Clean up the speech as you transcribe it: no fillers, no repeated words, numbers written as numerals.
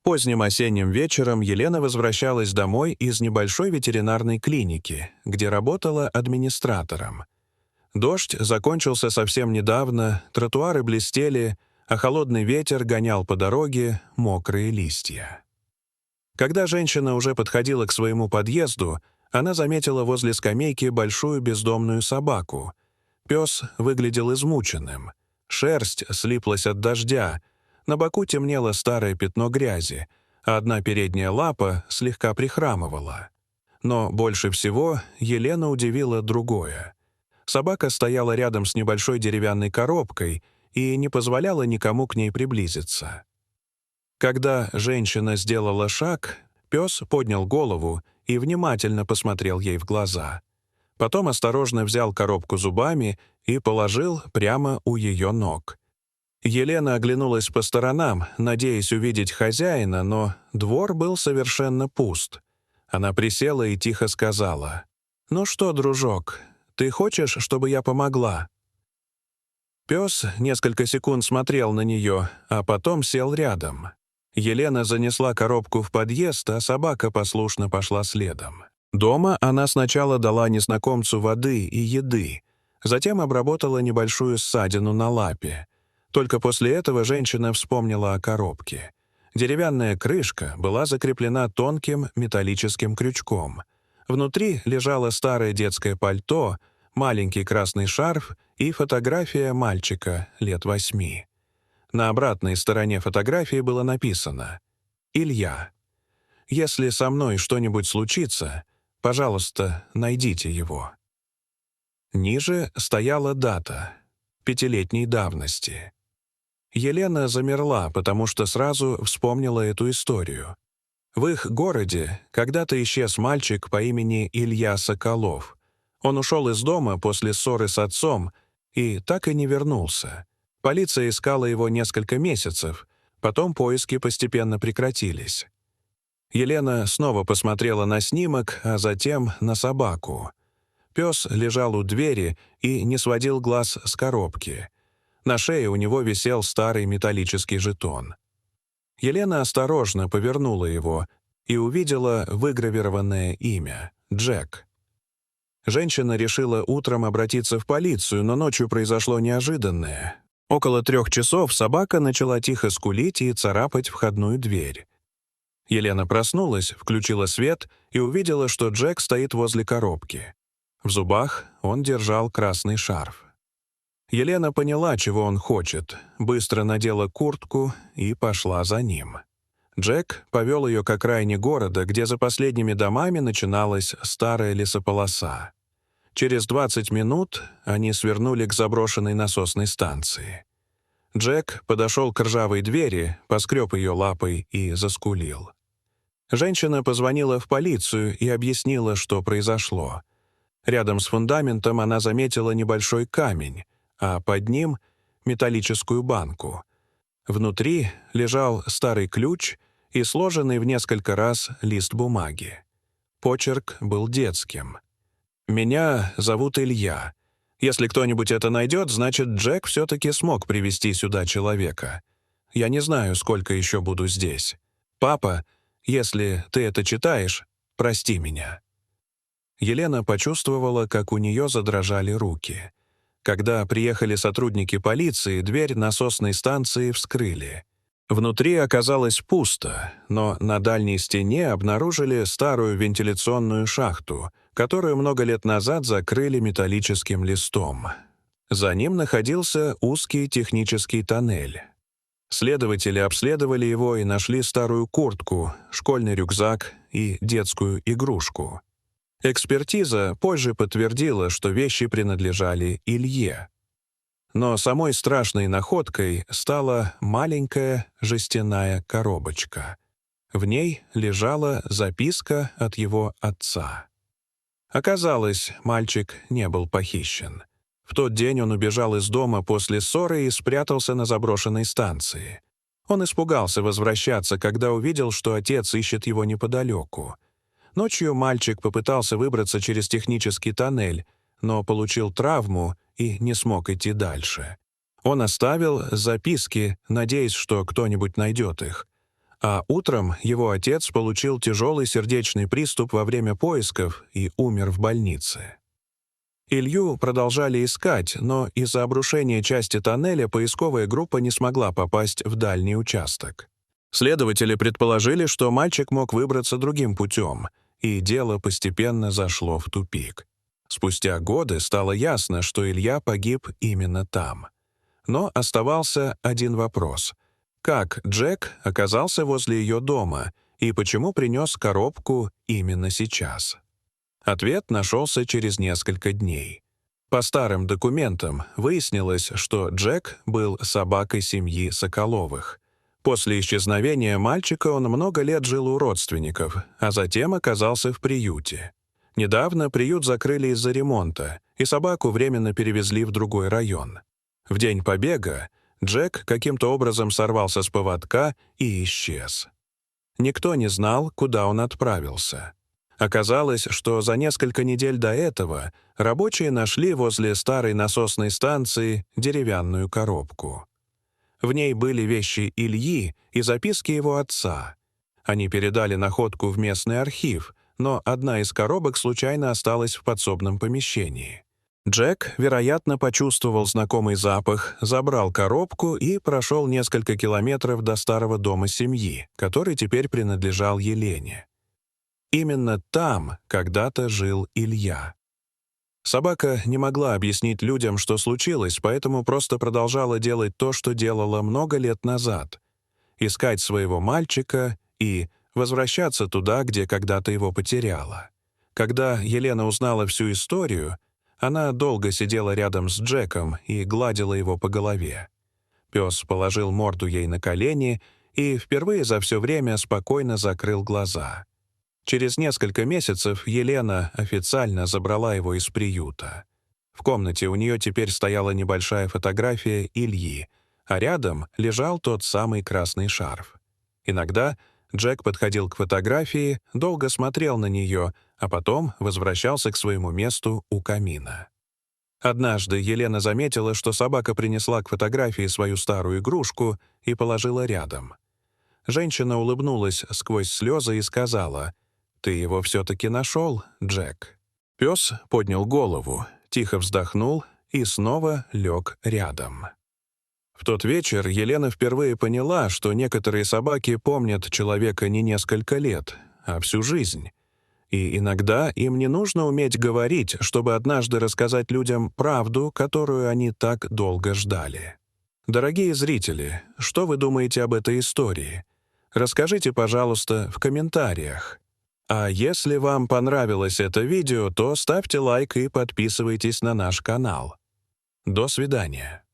Поздним осенним вечером Елена возвращалась домой из небольшой ветеринарной клиники, где работала администратором. Дождь закончился совсем недавно, тротуары блестели, а холодный ветер гонял по дороге мокрые листья. Когда женщина уже подходила к своему подъезду, она заметила возле скамейки большую бездомную собаку. Пес выглядел измученным. Шерсть слиплась от дождя, на боку темнело старое пятно грязи, а одна передняя лапа слегка прихрамывала. Но больше всего Елена удивила другое. Собака стояла рядом с небольшой деревянной коробкой и не позволяла никому к ней приблизиться. Когда женщина сделала шаг, пес поднял голову и внимательно посмотрел ей в глаза. Потом осторожно взял коробку зубами и положил прямо у ее ног. Елена оглянулась по сторонам, надеясь увидеть хозяина, но двор был совершенно пуст. Она присела и тихо сказала: «Ну что, дружок, ты хочешь, чтобы я помогла?» Пес несколько секунд смотрел на нее, а потом сел рядом. Елена занесла коробку в подъезд, а собака послушно пошла следом. Дома она сначала дала незнакомцу воды и еды, затем обработала небольшую ссадину на лапе. Только после этого женщина вспомнила о коробке. Деревянная крышка была закреплена тонким металлическим крючком. Внутри лежало старое детское пальто, маленький красный шарф и фотография мальчика лет 8. На обратной стороне фотографии было написано: «Илья. Если со мной что-нибудь случится, пожалуйста, найдите его». Ниже стояла дата — 5-летней давности. Елена замерла, потому что сразу вспомнила эту историю. В их городе когда-то исчез мальчик по имени Илья Соколов. Он ушел из дома после ссоры с отцом и так и не вернулся. Полиция искала его несколько месяцев, потом поиски постепенно прекратились. Елена снова посмотрела на снимок, а затем на собаку. Пес лежал у двери и не сводил глаз с коробки. На шее у него висел старый металлический жетон. Елена осторожно повернула его и увидела выгравированное имя — Джек. Женщина решила утром обратиться в полицию, но ночью произошло неожиданное. Около 3 часов собака начала тихо скулить и царапать входную дверь. Елена проснулась, включила свет и увидела, что Джек стоит возле коробки. В зубах он держал красный шарф. Елена поняла, чего он хочет, быстро надела куртку и пошла за ним. Джек повел ее к окраине города, где за последними домами начиналась старая лесополоса. Через 20 минут они свернули к заброшенной насосной станции. Джек подошел к ржавой двери, поскреб ее лапой и заскулил. Женщина позвонила в полицию и объяснила, что произошло. Рядом с фундаментом она заметила небольшой камень, а под ним — металлическую банку. Внутри лежал старый ключ и сложенный в несколько раз лист бумаги. Почерк был детским. «Меня зовут Илья. Если кто-нибудь это найдет, значит, Джек все-таки смог привести сюда человека. Я не знаю, сколько еще буду здесь. Папа, если ты это читаешь, прости меня». Елена почувствовала, как у нее задрожали руки. Когда приехали сотрудники полиции, дверь насосной станции вскрыли. Внутри оказалось пусто, но на дальней стене обнаружили старую вентиляционную шахту, которую много лет назад закрыли металлическим листом. За ним находился узкий технический тоннель. Следователи обследовали его и нашли старую куртку, школьный рюкзак и детскую игрушку. Экспертиза позже подтвердила, что вещи принадлежали Илье. Но самой страшной находкой стала маленькая жестяная коробочка. В ней лежала записка от его отца. Оказалось, мальчик не был похищен. В тот день он убежал из дома после ссоры и спрятался на заброшенной станции. Он испугался возвращаться, когда увидел, что отец ищет его неподалеку. Ночью мальчик попытался выбраться через технический тоннель, но получил травму и не смог идти дальше. Он оставил записки, надеясь, что кто-нибудь найдет их. А утром его отец получил тяжелый сердечный приступ во время поисков и умер в больнице. Илью продолжали искать, но из-за обрушения части тоннеля поисковая группа не смогла попасть в дальний участок. Следователи предположили, что мальчик мог выбраться другим путем, и дело постепенно зашло в тупик. Спустя годы стало ясно, что Илья погиб именно там. Но оставался один вопрос. Как Джек оказался возле ее дома и почему принес коробку именно сейчас? Ответ нашелся через несколько дней. По старым документам выяснилось, что Джек был собакой семьи Соколовых. После исчезновения мальчика он много лет жил у родственников, а затем оказался в приюте. Недавно приют закрыли из-за ремонта, и собаку временно перевезли в другой район. В день побега Джек каким-то образом сорвался с поводка и исчез. Никто не знал, куда он отправился. Оказалось, что за несколько недель до этого рабочие нашли возле старой насосной станции деревянную коробку. В ней были вещи Ильи и записки его отца. Они передали находку в местный архив, но одна из коробок случайно осталась в подсобном помещении. Джек, вероятно, почувствовал знакомый запах, забрал коробку и прошел несколько километров до старого дома семьи, который теперь принадлежал Елене. Именно там когда-то жил Илья. Собака не могла объяснить людям, что случилось, поэтому просто продолжала делать то, что делала много лет назад — искать своего мальчика и возвращаться туда, где когда-то его потеряла. Когда Елена узнала всю историю, она долго сидела рядом с Джеком и гладила его по голове. Пес положил морду ей на колени и впервые за все время спокойно закрыл глаза. Через несколько месяцев Елена официально забрала его из приюта. В комнате у нее теперь стояла небольшая фотография Ильи, а рядом лежал тот самый красный шарф. Иногда Джек подходил к фотографии, долго смотрел на нее, а потом возвращался к своему месту у камина. Однажды Елена заметила, что собака принесла к фотографии свою старую игрушку и положила рядом. Женщина улыбнулась сквозь слезы и сказала: «Ты его все-таки нашел, Джек». Пес поднял голову, тихо вздохнул и снова лег рядом. В тот вечер Елена впервые поняла, что некоторые собаки помнят человека не несколько лет, а всю жизнь. И иногда им не нужно уметь говорить, чтобы однажды рассказать людям правду, которую они так долго ждали. Дорогие зрители, что вы думаете об этой истории? Расскажите, пожалуйста, в комментариях. А если вам понравилось это видео, то ставьте лайк и подписывайтесь на наш канал. До свидания.